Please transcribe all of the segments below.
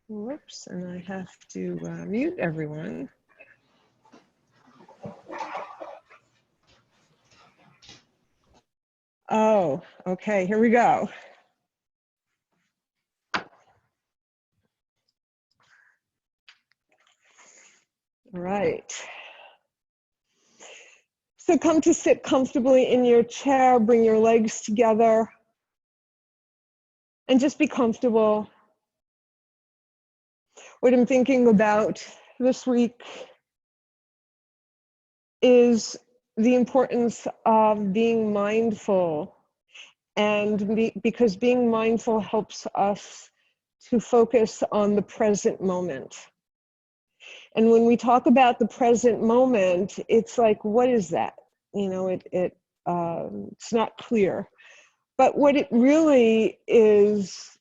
Whoops, and I have to mute everyone. Oh, okay, here we go. All right. So come to sit comfortably in your chair, bring your legs together, and just be comfortable. What I'm thinking about this week is the importance of being mindful, and because being mindful helps us to focus on the present moment. And when we talk about the present moment, it's like, what is that? You know, it's not clear. But what it really is,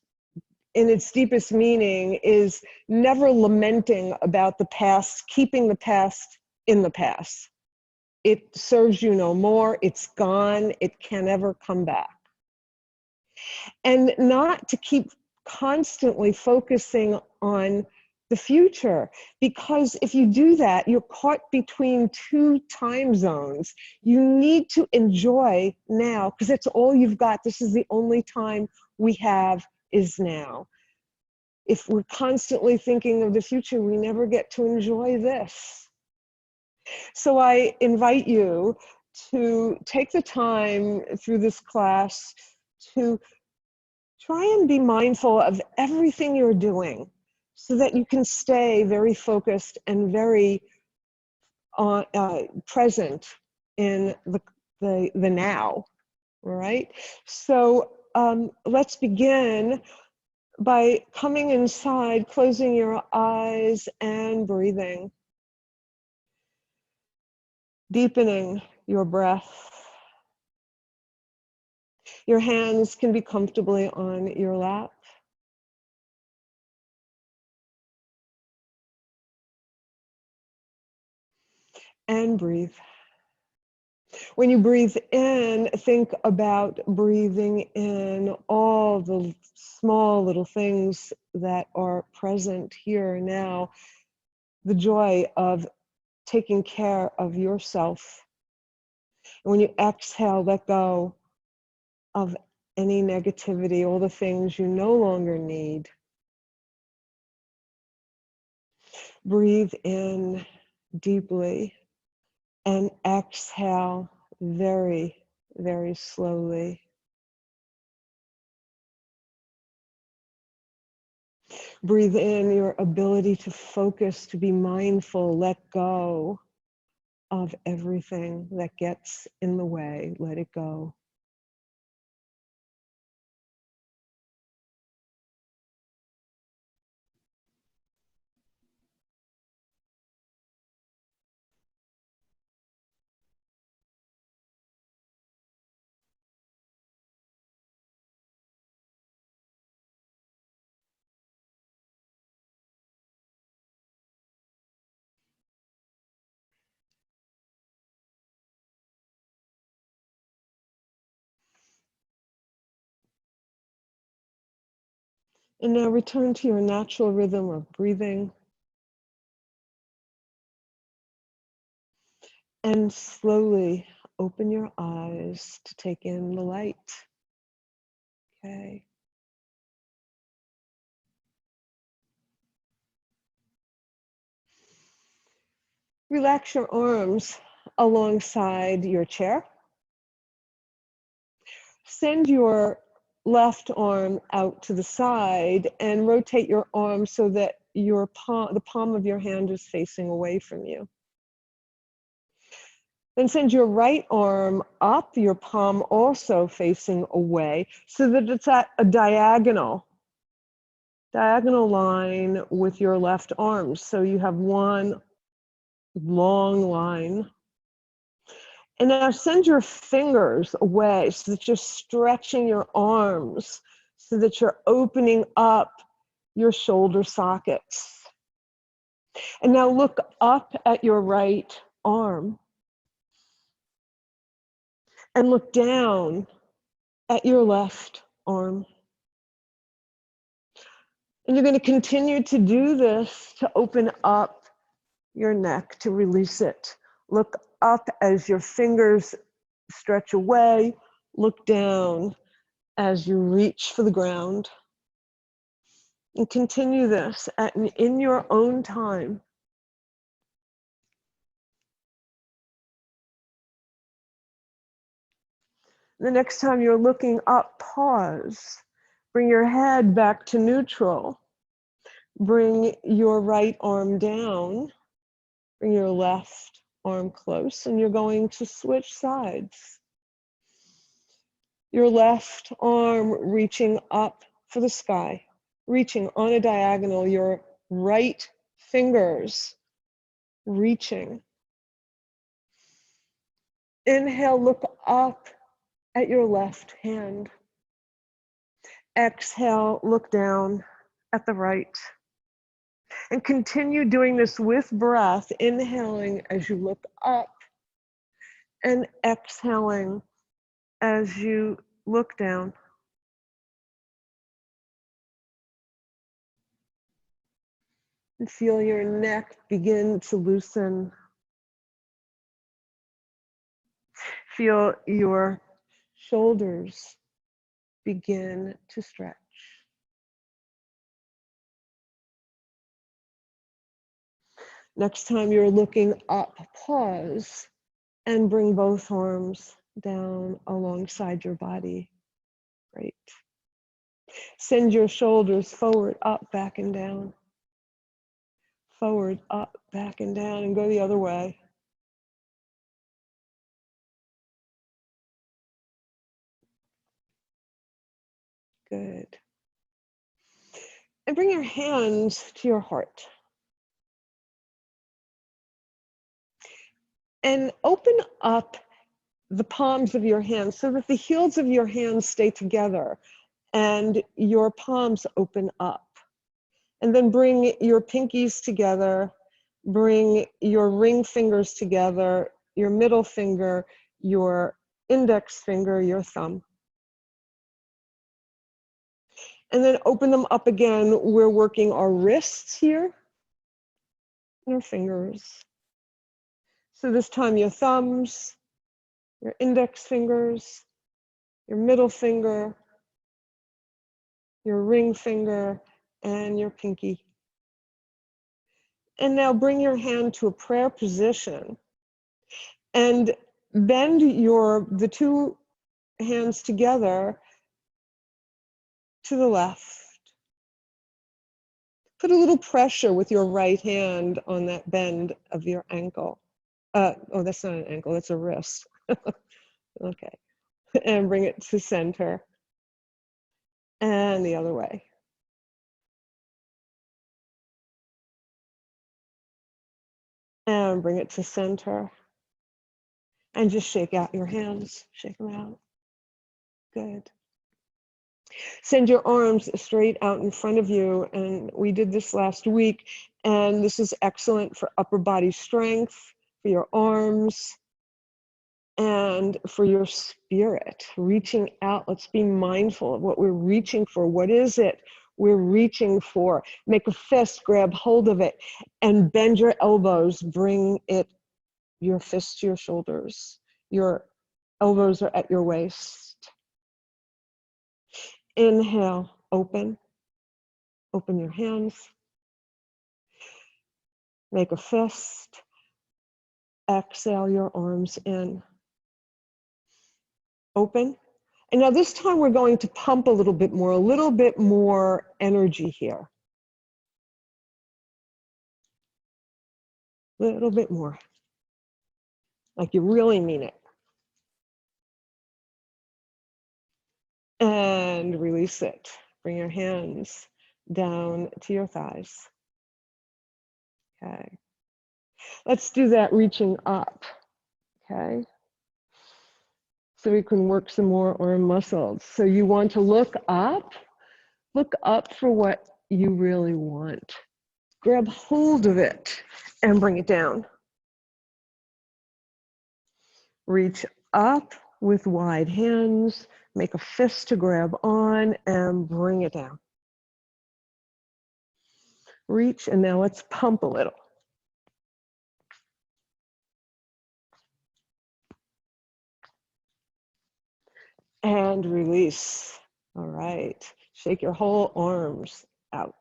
in its deepest meaning, is never lamenting about the past, keeping the past in the past. It serves you no more, it's gone, it can never come back. And not to keep constantly focusing on the future, because if you do that, you're caught between two time zones. You need to enjoy now, because it's all you've got. This is the only time we have is now. If we're constantly thinking of the future, we never get to enjoy this. So I invite you to take the time through this class to try and be mindful of everything you're doing so that you can stay very focused and very present in the now, all right? So let's begin by coming inside, closing your eyes and breathing. Deepening your breath. Your hands can be comfortably on your lap. And breathe. When you breathe in, think about breathing in all the small little things that are present here now. The joy of taking care of yourself. And when you exhale, let go of any negativity, all the things you no longer need. Breathe in deeply and exhale very, very slowly. Breathe in your ability to focus, to be mindful, let go of everything that gets in the way, let it go. And now return to your natural rhythm of breathing. And slowly open your eyes to take in the light. Okay. Relax your arms alongside your chair. Send your left arm out to the side and rotate your arm so that the palm of your hand is facing away from you. Then send your right arm up, your palm also facing away, so that it's at a diagonal line with your left arm. So you have one long line. And now send your fingers away so that you're stretching your arms, so that you're opening up your shoulder sockets. And now look up at your right arm and look down at your left arm. And you're going to continue to do this to open up your neck, to release it. Look up as your fingers stretch away. Look down as you reach for the ground. And continue this in your own time. The next time you're looking up, pause. Bring your head back to neutral. Bring your right arm down. Bring your left arm close, and you're going to switch sides. Your left arm reaching up for the sky, reaching on a diagonal, your right fingers reaching. Inhale, look up at your left hand. Exhale, look down at the right. And continue doing this with breath, inhaling as you look up and exhaling as you look down. And feel your neck begin to loosen. Feel your shoulders begin to stretch. Next time you're looking up, pause and bring both arms down alongside your body. Great. Send your shoulders forward, up, back, and down. Forward, up, back, and down, and go the other way. Good. And bring your hands to your heart. And open up the palms of your hands so that the heels of your hands stay together and your palms open up. And then bring your pinkies together, bring your ring fingers together, your middle finger, your index finger, your thumb. And then open them up again. We're working our wrists here and our fingers. So this time your thumbs, your index fingers, your middle finger, your ring finger, and your pinky. And now bring your hand to a prayer position and bend the two hands together to the left. Put a little pressure with your right hand on that bend of your ankle. Oh, that's not an ankle, that's a wrist. Okay. And bring it to center. And the other way. And bring it to center. And just shake out your hands. Shake them out. Good. Send your arms straight out in front of you. And we did this last week. And this is excellent for upper body strength, for your arms, and for your spirit. Reaching out. Let's be mindful of what we're reaching for. What is it we're reaching for? Make a fist, grab hold of it, and bend your elbows. Bring your fist to your shoulders. Your elbows are at your waist. Inhale, open your hands. Make a fist. Exhale your arms in. Open. And now this time we're going to pump a little bit more energy here. A little bit more. Like you really mean it. And release it. Bring your hands down to your thighs. Okay. Let's do that reaching up. Okay. So we can work some more arm muscles. So you want to look up for what you really want. Grab hold of it and bring it down. Reach up with wide hands, make a fist to grab on and bring it down. Reach, and now let's pump a little. And release. All right. Shake your whole arms out.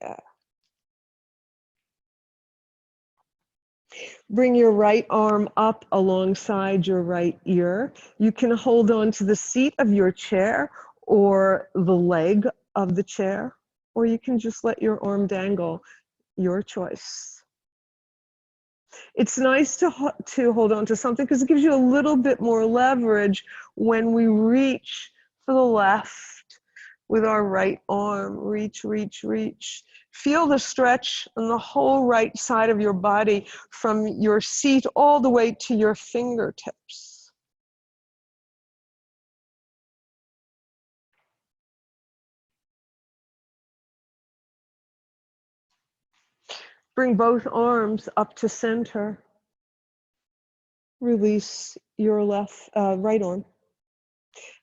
Yeah. Bring your right arm up alongside your right ear. You can hold on to the seat of your chair or the leg of the chair, or you can just let your arm dangle, your choice. It's nice to hold on to something because it gives you a little bit more leverage when we reach for the left with our right arm. Reach, reach, reach. Feel the stretch on the whole right side of your body from your seat all the way to your fingertips. Bring both arms up to center. Release your right arm.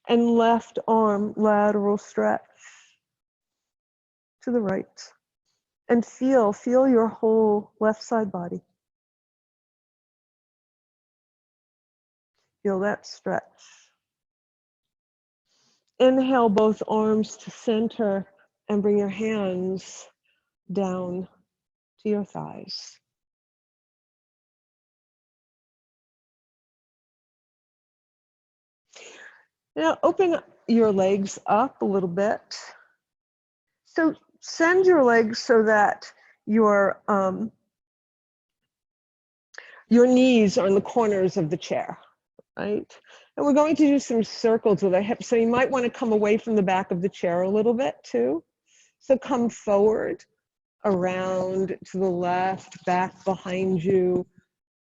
And left arm, lateral stretch to the right. And feel your whole left side body. Feel that stretch. Inhale both arms to center and bring your hands down to your thighs. Now open your legs up a little bit. So send your legs so that your knees are in the corners of the chair, right? And we're going to do some circles with our hips. So you might want to come away from the back of the chair a little bit too. So come forward, around to the left, back behind you,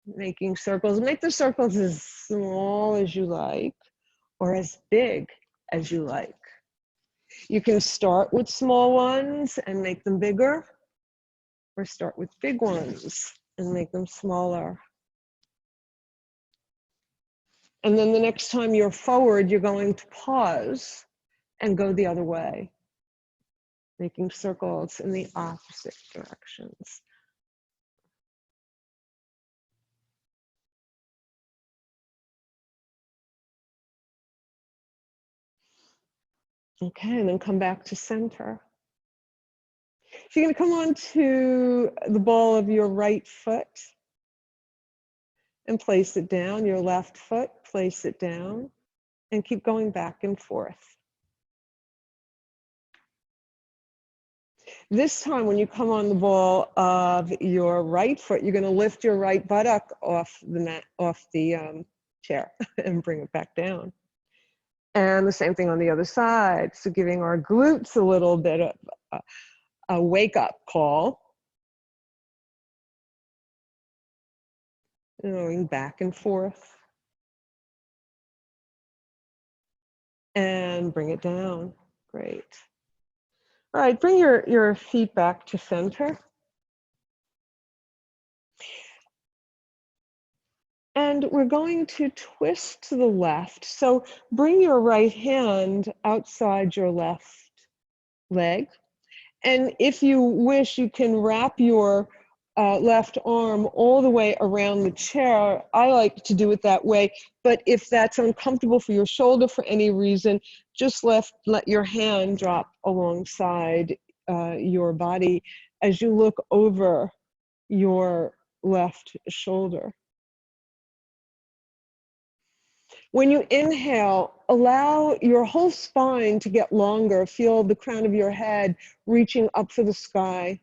making circles. Make the circles as small as you like or as big as you like. You can start with small ones and make them bigger, or start with big ones and make them smaller. And then the next time you're forward, you're going to pause and go the other way, making circles in the opposite directions. Okay, and then come back to center. So you're going to come on to the ball of your right foot and place it down. Your left foot, place it down, and keep going back and forth. This time when you come on the ball of your right foot, you're going to lift your right buttock off the mat, off the chair and bring it back down. And the same thing on the other side. So giving our glutes a little bit of a wake-up call. Going back and forth. And bring it down. Great. All right, bring your feet back to center. And we're going to twist to the left. So bring your right hand outside your left leg. And if you wish, you can wrap your left arm all the way around the chair. I like to do it that way. But if that's uncomfortable for your shoulder for any reason, just let your hand drop alongside your body as you look over your left shoulder. When you inhale, allow your whole spine to get longer. Feel the crown of your head reaching up for the sky.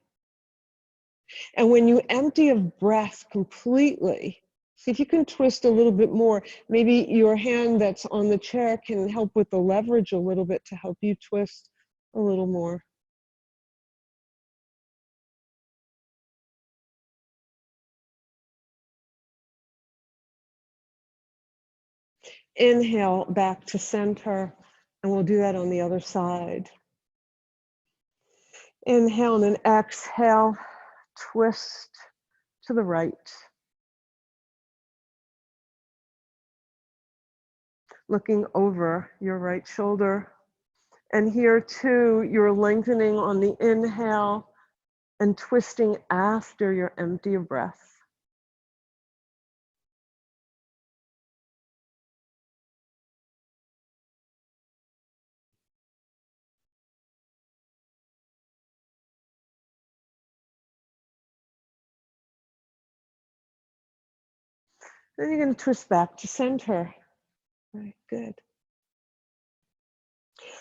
And when you empty of breath completely, see if you can twist a little bit more. Maybe your hand that's on the chair can help with the leverage a little bit to help you twist a little more. Inhale back to center, and we'll do that on the other side. Inhale and then exhale, twist to the right. Looking over your right shoulder. And here too, you're lengthening on the inhale and twisting after you're empty of breath. Then you're going to twist back to center. Right, good.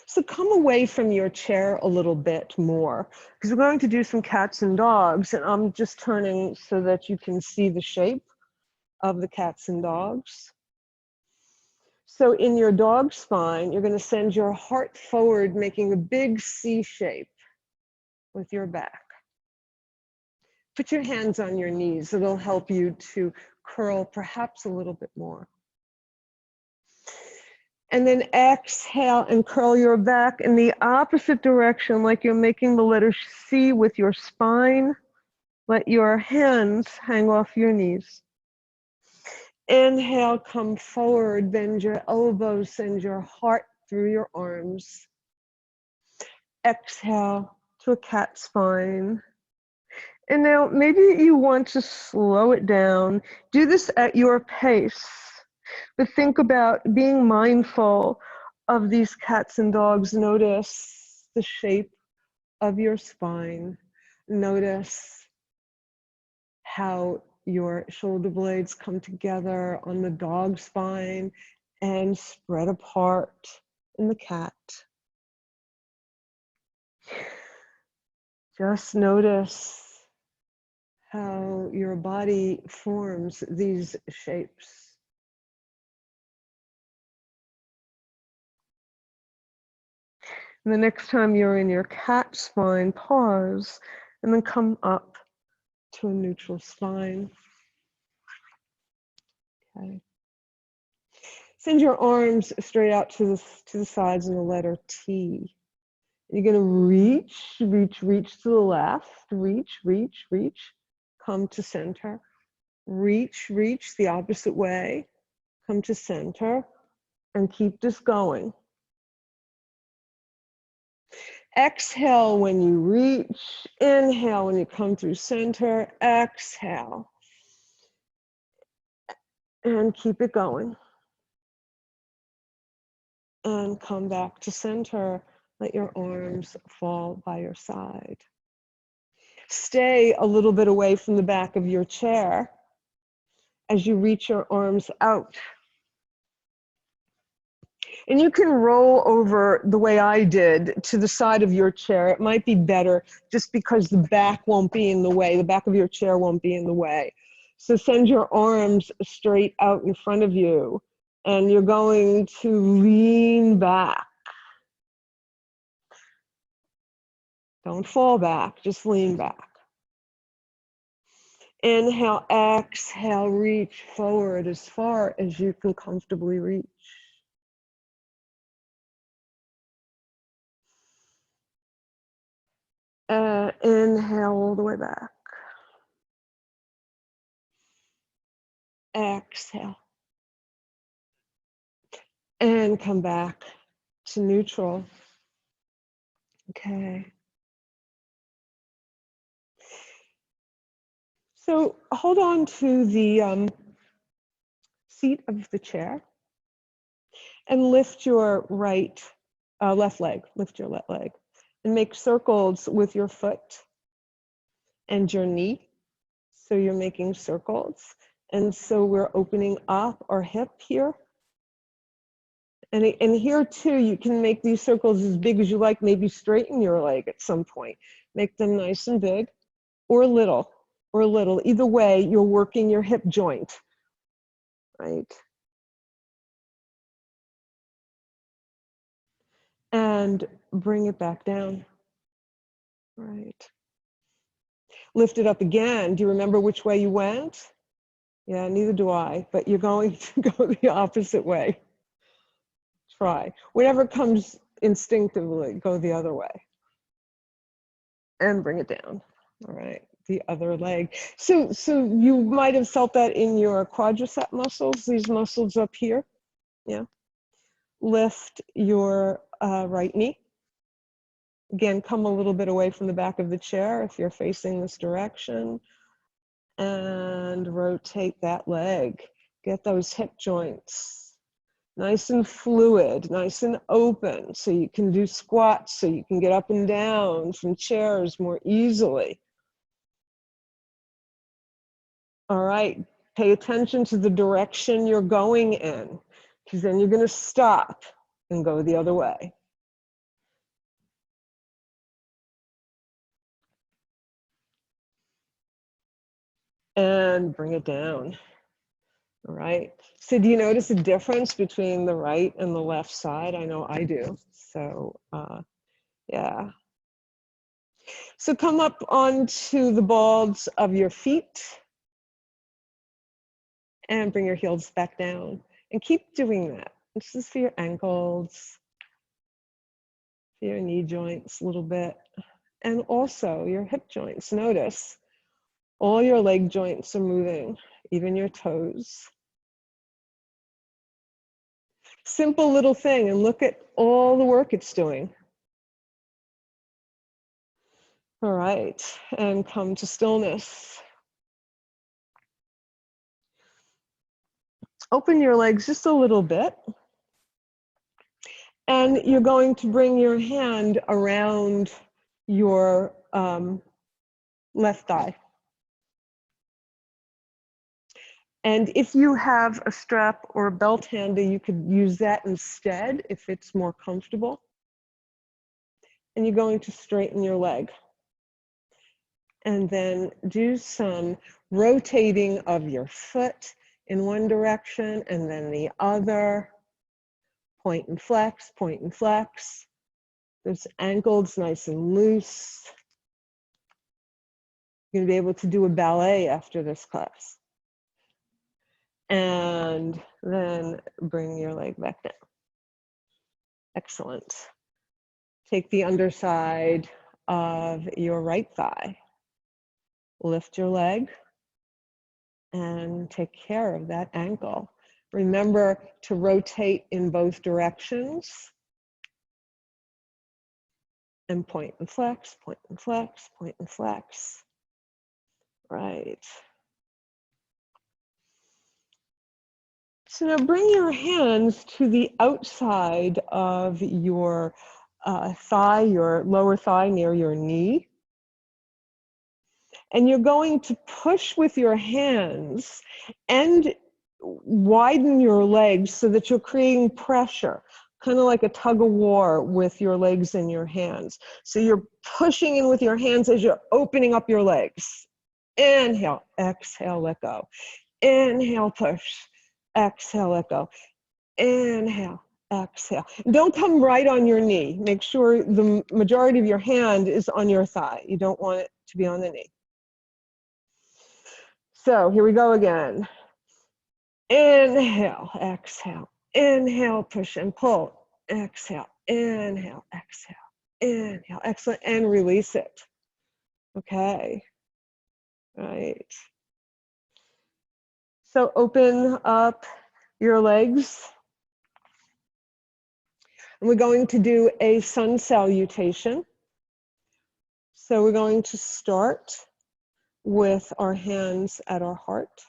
So come away from your chair a little bit more, because we're going to do some cats and dogs, and I'm just turning so that you can see the shape of the cats and dogs. So in your dog spine, you're going to send your heart forward, making a big C shape with your back. Put your hands on your knees. It'll help you to curl perhaps a little bit more. And then exhale and curl your back in the opposite direction, like you're making the letter C with your spine. Let your hands hang off your knees. Inhale, come forward, bend your elbows, send your heart through your arms. Exhale to a cat spine. And now maybe you want to slow it down. Do this at your pace, but think about being mindful of these cats and dogs. Notice the shape of your spine. Notice how your shoulder blades come together on the dog spine and spread apart in the cat. Just notice how your body forms these shapes. And the next time you're in your cat spine, pause and then come up to a neutral spine. Okay. Send your arms straight out to the sides in the letter T. You're going to reach to the left, reach, come to center. Reach the opposite way, come to center, and keep this going. Exhale when you reach, inhale when you come through center, exhale. And keep it going. And come back to center. Let your arms fall by your side. Stay a little bit away from the back of your chair as you reach your arms out. And you can roll over the way I did to the side of your chair. It might be better just because the back won't be in the way. The back of your chair won't be in the way. So send your arms straight out in front of you. And you're going to lean back. Don't fall back, just lean back. Inhale, exhale, reach forward as far as you can comfortably reach. Inhale all the way back. Exhale. And come back to neutral. Okay. So hold on to the seat of the chair and lift your left leg, lift your left leg, and make circles with your foot and your knee. So you're making circles. And so we're opening up our hip here. And here too, you can make these circles as big as you like, maybe straighten your leg at some point. Make them nice and big, or little. Either way, you're working your hip joint, right? And bring it back down, right? Lift it up again. Do you remember which way you went? Yeah, neither do I, but you're going to go the opposite way. Try. Whatever comes instinctively, go the other way. And bring it down, all right? The other leg. So you might have felt that in your quadricep muscles, these muscles up here, yeah? Lift your right knee Again, come a little bit away from the back of the chair if you're facing this direction. And rotate that leg. Get those hip joints nice and fluid, nice and open, so you can do squats, so you can get up and down from chairs more easily. All right, pay attention to the direction you're going in, because then you're going to stop and go the other way. And bring it down. All right. So do you notice a difference between the right and the left side? I know I do. So yeah. So come up onto the balls of your feet and bring your heels back down. And keep doing that. This is for your ankles, for your knee joints a little bit, and also your hip joints. Notice all your leg joints are moving, even your toes. Simple little thing, and look at all the work it's doing. All right, and come to stillness. Open your legs just a little bit. And you're going to bring your hand around your left thigh. And if you have a strap or a belt handy, you could use that instead if it's more comfortable. And you're going to straighten your leg. And then do some rotating of your foot in one direction and then the other. Point and flex, point and flex. Those ankles nice and loose. You're going to be able to do a ballet after this class. And then bring your leg back down. Excellent. Take the underside of your right thigh. Lift your leg and take care of that ankle. Remember to rotate in both directions. And point and flex, point and flex, point and flex. Right. So now bring your hands to the outside of your thigh, your lower thigh near your knee. And you're going to push with your hands and widen your legs so that you're creating pressure, kind of like a tug of war with your legs and your hands. So you're pushing in with your hands as you're opening up your legs. Inhale, exhale, let go. Inhale, push. Exhale, let go. Inhale, exhale. Don't come right on your knee. Make sure the majority of your hand is on your thigh. You don't want it to be on the knee. So here we go again. Inhale, exhale. Inhale, push and pull. Exhale, inhale, exhale. Inhale, excellent, and release it. Okay, right. So open up your legs. And we're going to do a sun salutation. So we're going to start with our hands at our heart.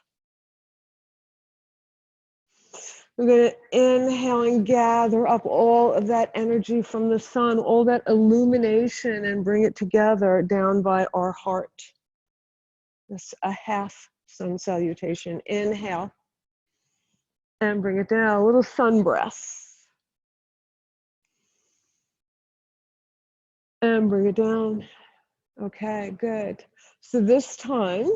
We're going to inhale and gather up all of that energy from the sun, all that illumination, and bring it together down by our heart. That's a half sun salutation. Inhale and bring it down, a little sun breath. And bring it down. Okay, good. So this time,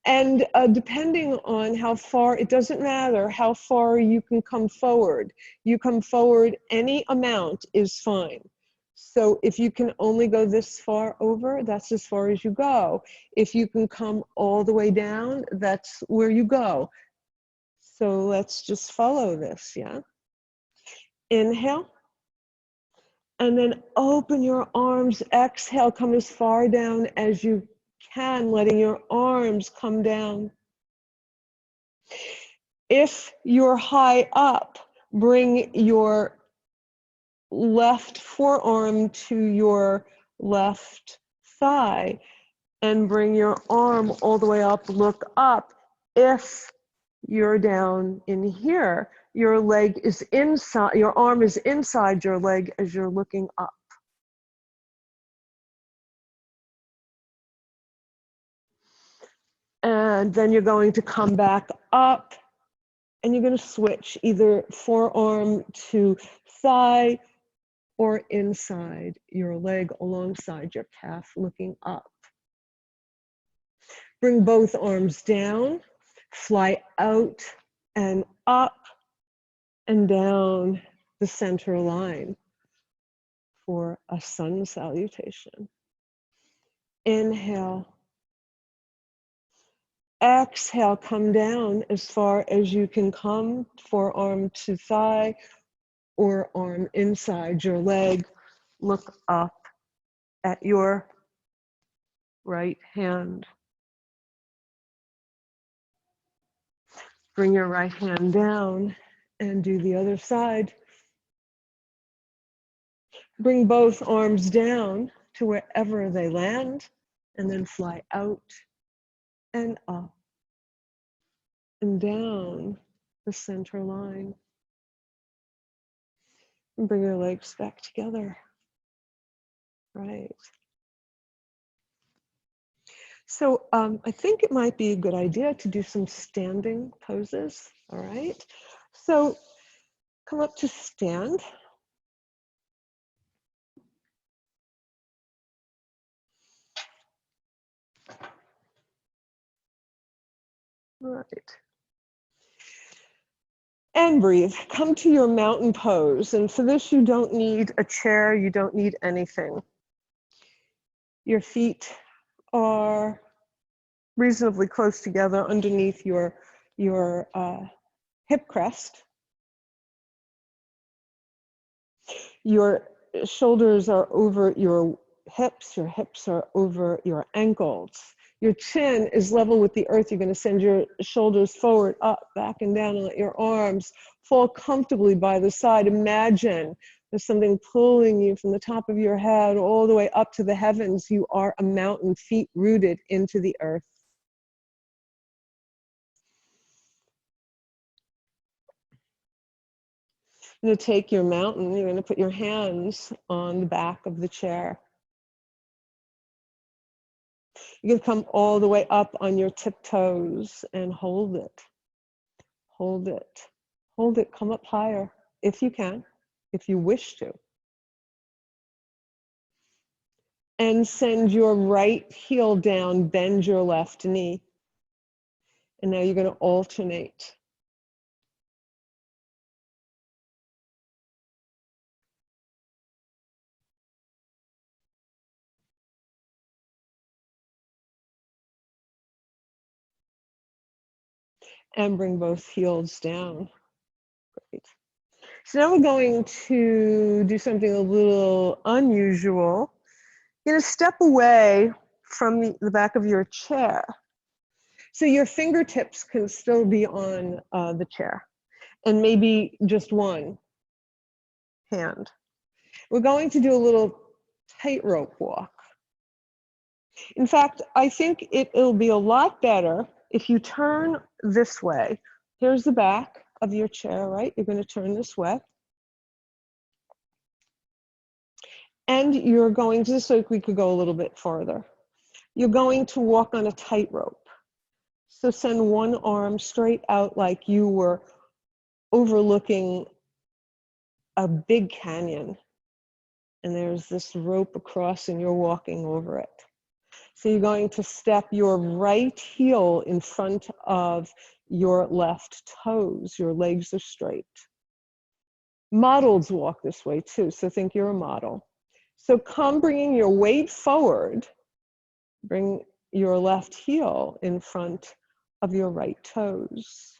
and depending on how far, it doesn't matter how far you can come forward. You come forward, any amount is fine. So if you can only go this far over, that's as far as you go. If you can come all the way down, that's where you go. So let's just follow this, yeah? Inhale. And then open your arms, exhale, come as far down as you can, letting your arms come down. If you're high up, bring your left forearm to your left thigh and bring your arm all the way up, look up. If you're down in here, your leg is inside, your arm is inside your leg as you're looking up. And then you're going to come back up and you're going to switch either forearm to thigh or inside your leg alongside your calf looking up. Bring both arms down, fly out and up and down the center line for a sun salutation. Inhale. Exhale, come down as far as you can come, forearm to thigh or arm inside your leg. Look up at your right hand. Bring your right hand down and do the other side. Bring both arms down to wherever they land and then fly out and up and down the center line. And bring your legs back together. Right. So I think it might be a good idea to do some standing poses. All right. So come up to stand. All right. And breathe. Come to your mountain pose. And for this, you don't need a chair. You don't need anything. Your feet are reasonably close together underneath your hip crest. Your shoulders are over your hips are over your ankles. Your chin is level with the earth. You're going to send your shoulders forward, up, back, and down, and let your arms fall comfortably by the side. Imagine there's something pulling you from the top of your head all the way up to the heavens. You are a mountain, feet rooted into the earth. You're going to take your mountain, you're going to put your hands on the back of the chair. You can come all the way up on your tiptoes and hold it. Hold it. Hold it. Come up higher if you can, if you wish to. And send your right heel down, bend your left knee. And now you're going to alternate. And bring both heels down. Great. So now we're going to do something a little unusual. You're going to step away from the back of your chair. So your fingertips can still be on the chair, and maybe just one hand. We're going to do a little tightrope walk. In fact, I think it'll be a lot better if you turn this way. Here's the back of your chair, right? You're going to turn this way. And you're going to, so we could go a little bit farther. You're going to walk on a tightrope. So send one arm straight out like you were overlooking a big canyon. And there's this rope across and you're walking over it. So you're going to step your right heel in front of your left toes. Your legs are straight. Models walk this way too, so think you're a model. So come bringing your weight forward. Bring your left heel in front of your right toes.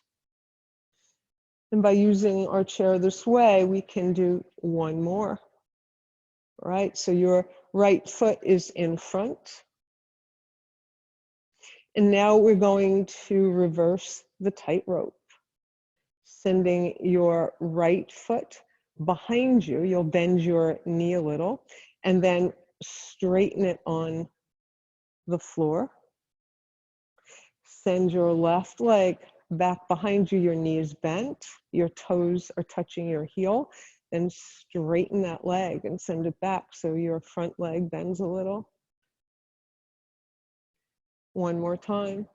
And by using our chair this way, we can do one more. All right, so your right foot is in front. And now we're going to reverse the tightrope, sending your right foot behind you. You'll bend your knee a little and then straighten it on the floor. Send your left leg back behind you. Your knee is bent. Your toes are touching your heel. Then straighten that leg and send it back so your front leg bends a little. One more time.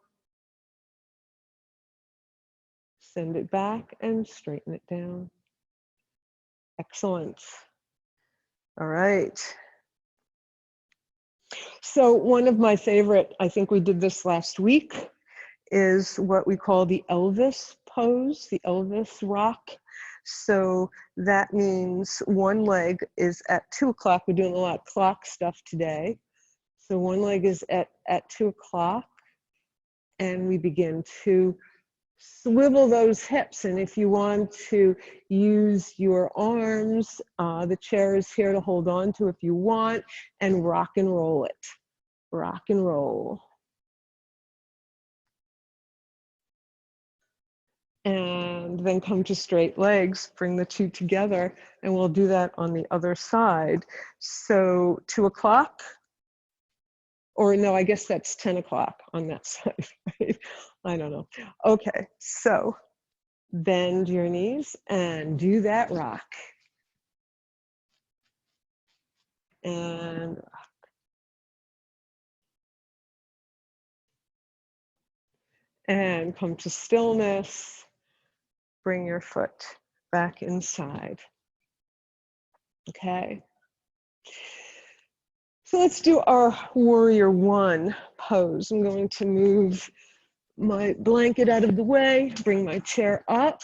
Send it back and straighten it down. Excellent. All right. So one of my favorite, I think we did this last week, is what we call the Elvis pose, the Elvis rock. So that means one leg is at 2 o'clock. We're doing a lot of clock stuff today. So one leg is at 2 o'clock, and we begin to swivel those hips. And if you want to use your arms, the chair is here to hold on to if you want, and rock and roll it. Rock and roll. And then come to straight legs, bring the two together, and we'll do that on the other side. So 2 o'clock, or no, I guess that's 10 o'clock on that side, right? I don't know. Okay, so bend your knees and do that rock. And rock. And come to stillness. Bring your foot back inside. Okay. So let's do our Warrior One pose. I'm going to move my blanket out of the way, bring my chair up.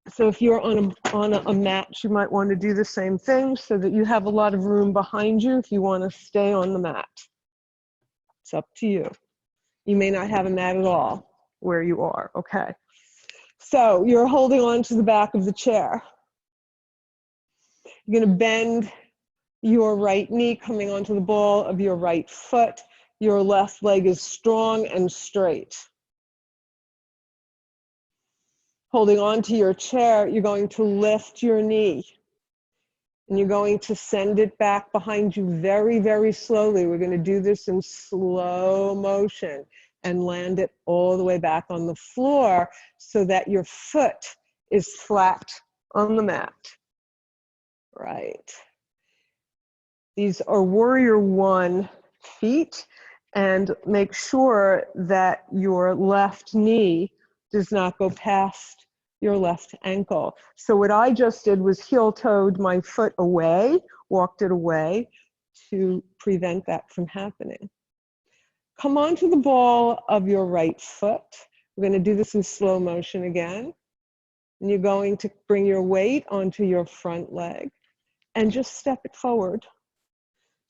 So if you're on a mat, you might want to do the same thing so that you have a lot of room behind you if you want to stay on the mat. It's up to you. You may not have a mat at all where you are, okay? So you're holding on to the back of the chair. You're going to bend your right knee coming onto the ball of your right foot. Your left leg is strong and straight. Holding on to your chair, you're going to lift your knee. And you're going to send it back behind you very, very slowly. We're going to do this in slow motion and land it all the way back on the floor so that your foot is flat on the mat. Right. These are Warrior One feet, and make sure that your left knee does not go past your left ankle. So what I just did was heel-toed my foot away, walked it away to prevent that from happening. Come onto the ball of your right foot. We're going to do this in slow motion again. And you're going to bring your weight onto your front leg and just step it forward.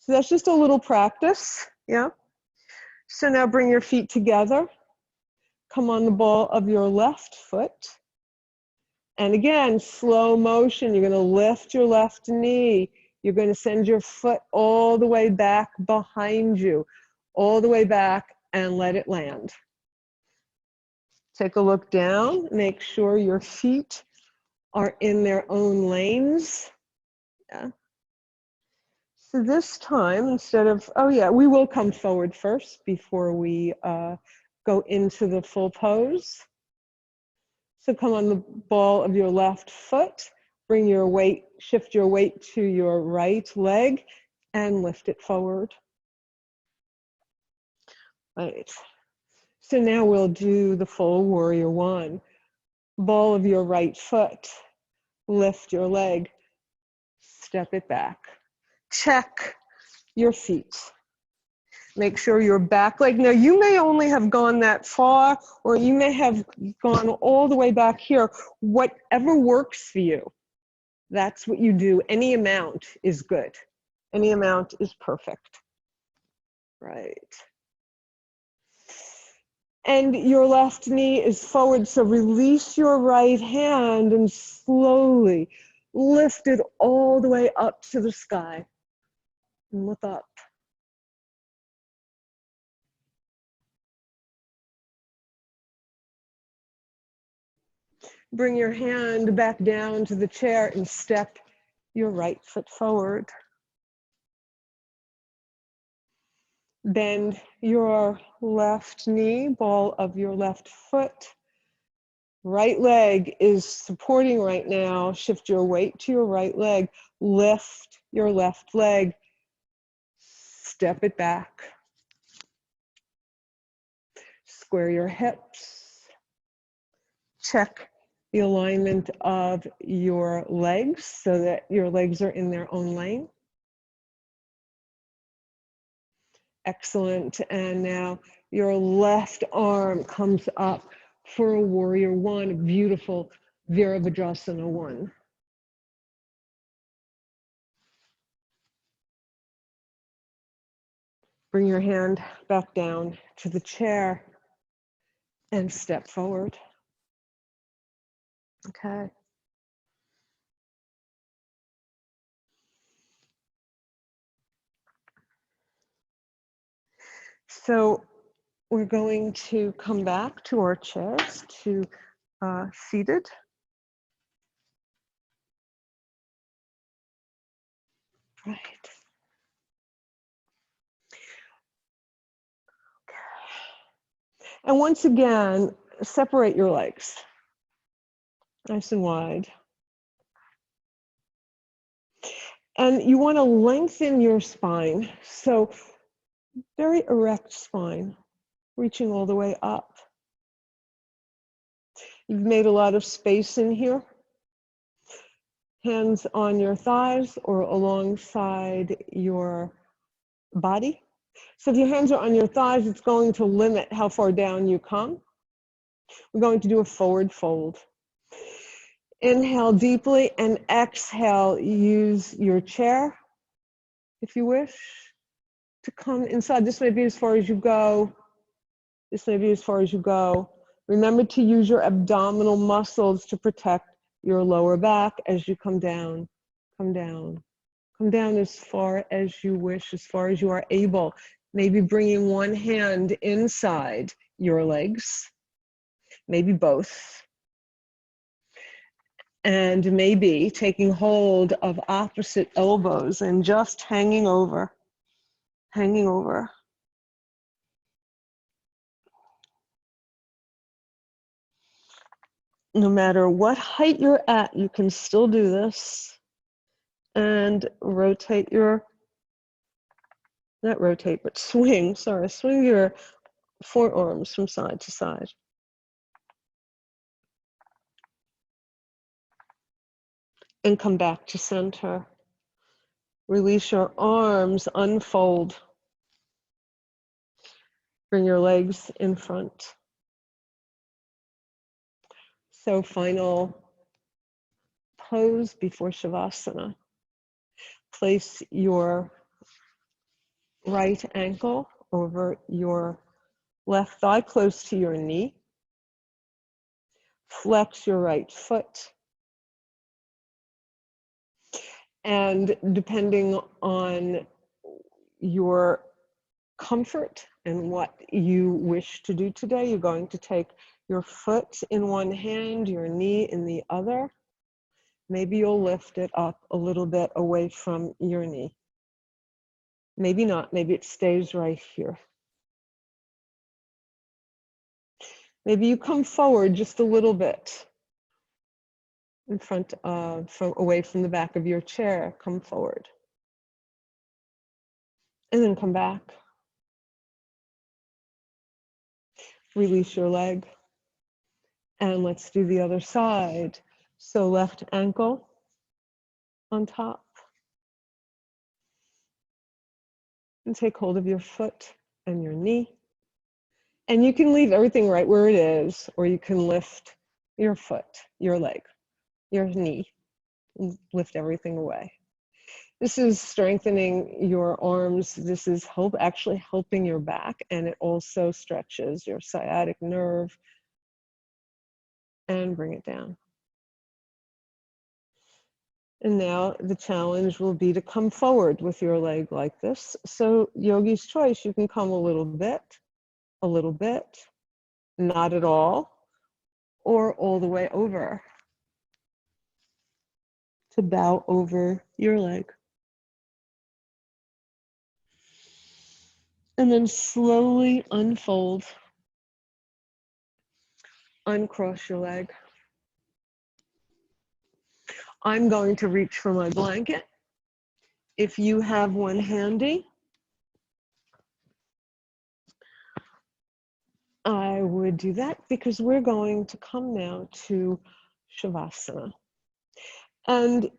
So that's just a little practice, yeah? So now bring your feet together. Come on the ball of your left foot. And again, slow motion, you're gonna lift your left knee. You're gonna send your foot all the way back behind you, all the way back, and let it land. Take a look down, make sure your feet are in their own lanes. Yeah. So this time, instead of, oh yeah, we will come forward first before we go into the full pose. So come on the ball of your left foot, bring your weight, shift your weight to your right leg and lift it forward. Right. So now we'll do the full Warrior One. Ball of your right foot, lift your leg, step it back. Check your feet. Make sure your back leg, now you may only have gone that far, or you may have gone all the way back here. Whatever works for you, that's what you do. Any amount is good. Any amount is perfect. Right. And your left knee is forward, so release your right hand and slowly lift it all the way up to the sky. And look up. Bring your hand back down to the chair and step your right foot forward. Bend your left knee, ball of your left foot. Right leg is supporting right now. Shift your weight to your right leg. Lift your left leg. Step it back. Square your hips. Check the alignment of your legs so that your legs are in their own lane. Excellent. And now your left arm comes up for a warrior one, a beautiful Virabhadrasana one. Bring your hand back down to the chair and step forward. Okay. So we're going to come back to our chairs, to seated. Right. And once again, separate your legs, nice and wide. And you want to lengthen your spine. So very erect spine, reaching all the way up. You've made a lot of space in here. Hands on your thighs or alongside your body. So if your hands are on your thighs, it's going to limit how far down you come. We're going to do a forward fold. Inhale deeply and exhale. Use your chair, if you wish, to come inside. This may be as far as you go. This may be as far as you go. Remember to use your abdominal muscles to protect your lower back as you come down. Come down. Come down as far as you wish, as far as you are able. Maybe bringing one hand inside your legs, maybe both. And maybe taking hold of opposite elbows and just hanging over, hanging over. No matter what height you're at, you can still do this. And rotate your, not rotate, but swing, sorry, swing your forearms from side to side. And come back to center. Release your arms, unfold. Bring your legs in front. So final pose before Shavasana. Place your right ankle over your left thigh close to your knee. Flex your right foot. And depending on your comfort and what you wish to do today, you're going to take your foot in one hand, your knee in the other. Maybe you'll lift it up a little bit away from your knee. Maybe not, maybe it stays right here. Maybe you come forward just a little bit in front of, away from the back of your chair, come forward. And then come back. Release your leg. And let's do the other side. So left ankle on top. And take hold of your foot and your knee. And you can leave everything right where it is, or you can lift your foot, your leg, your knee, and lift everything away. This is strengthening your arms. This is actually helping your back, and it also stretches your sciatic nerve. And bring it down. And now the challenge will be to come forward with your leg like this. So yogi's choice, you can come a little bit, not at all, or all the way over to bow over your leg. And then slowly unfold, uncross your leg. I'm going to reach for my blanket. If you have one handy, I would do that because we're going to come now to Shavasana. And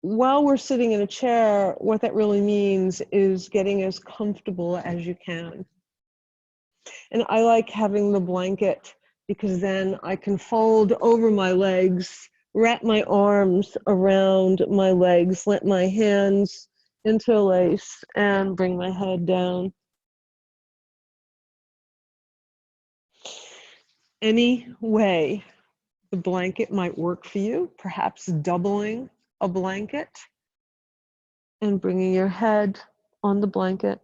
while we're sitting in a chair, what that really means is getting as comfortable as you can. And I like having the blanket because then I can fold over my legs, wrap my arms around my legs, let my hands interlace, and bring my head down. Any way the blanket might work for you, perhaps doubling a blanket and bringing your head on the blanket.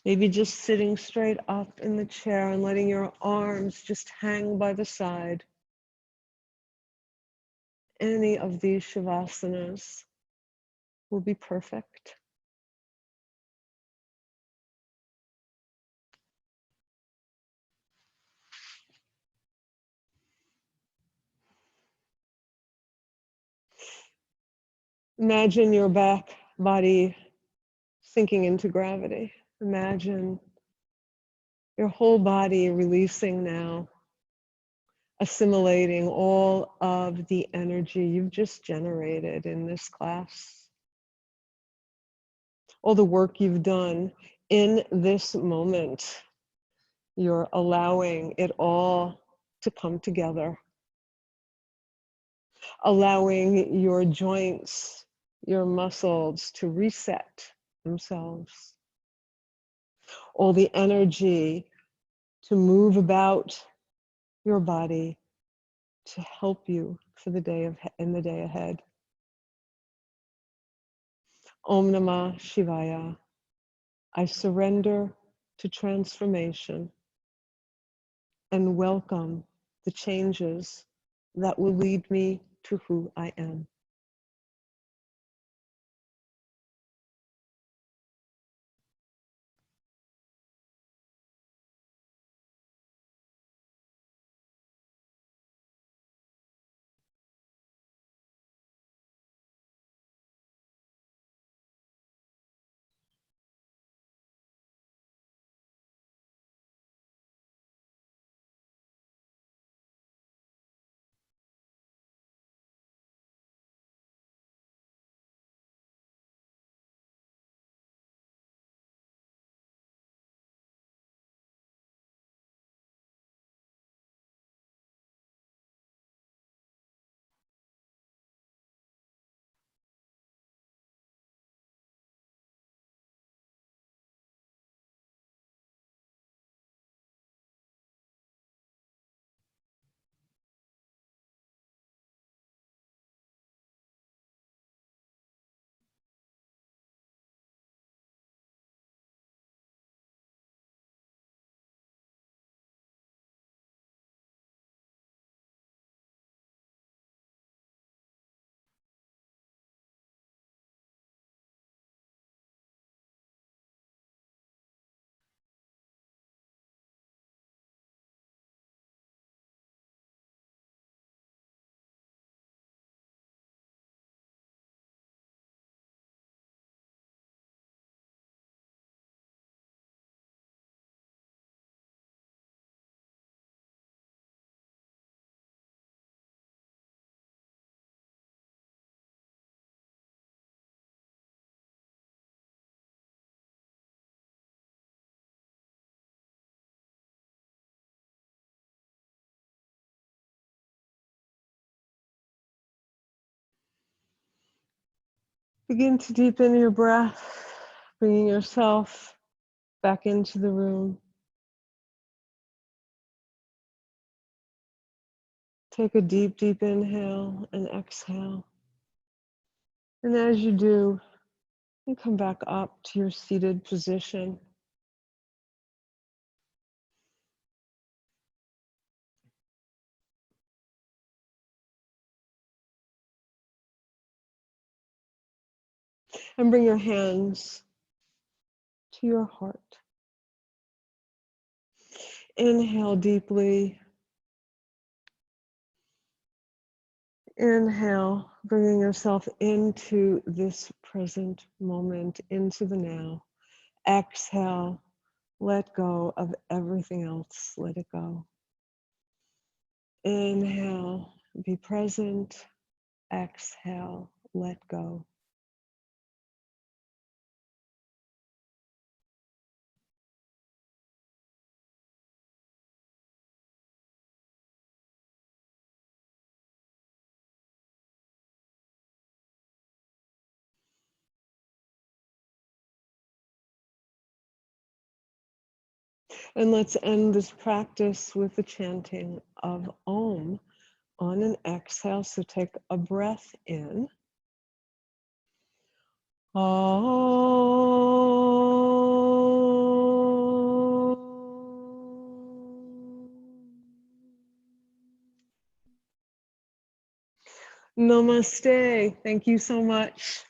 Maybe just sitting straight up in the chair and letting your arms just hang by the side. Any of these Shavasanas will be perfect. Imagine your back body sinking into gravity. Imagine your whole body releasing now, assimilating all of the energy you've just generated in this class, all the work you've done in this moment. You're allowing it all to come together, allowing your joints, your muscles to reset themselves, all the energy to move about your body to help you for the day in the day ahead. Om Namah Shivaya. I surrender to transformation and welcome the changes that will lead me to who I am. Begin to deepen your breath, bringing yourself back into the room. Take a deep, deep inhale and exhale. And as you do, you come back up to your seated position. And bring your hands to your heart. Inhale deeply. Inhale, bringing yourself into this present moment, into the now. Exhale, let go of everything else. Let it go. Inhale, be present. Exhale, let go. And let's end this practice with the chanting of Om on an exhale. So take a breath in. Namaste. Thank you so much.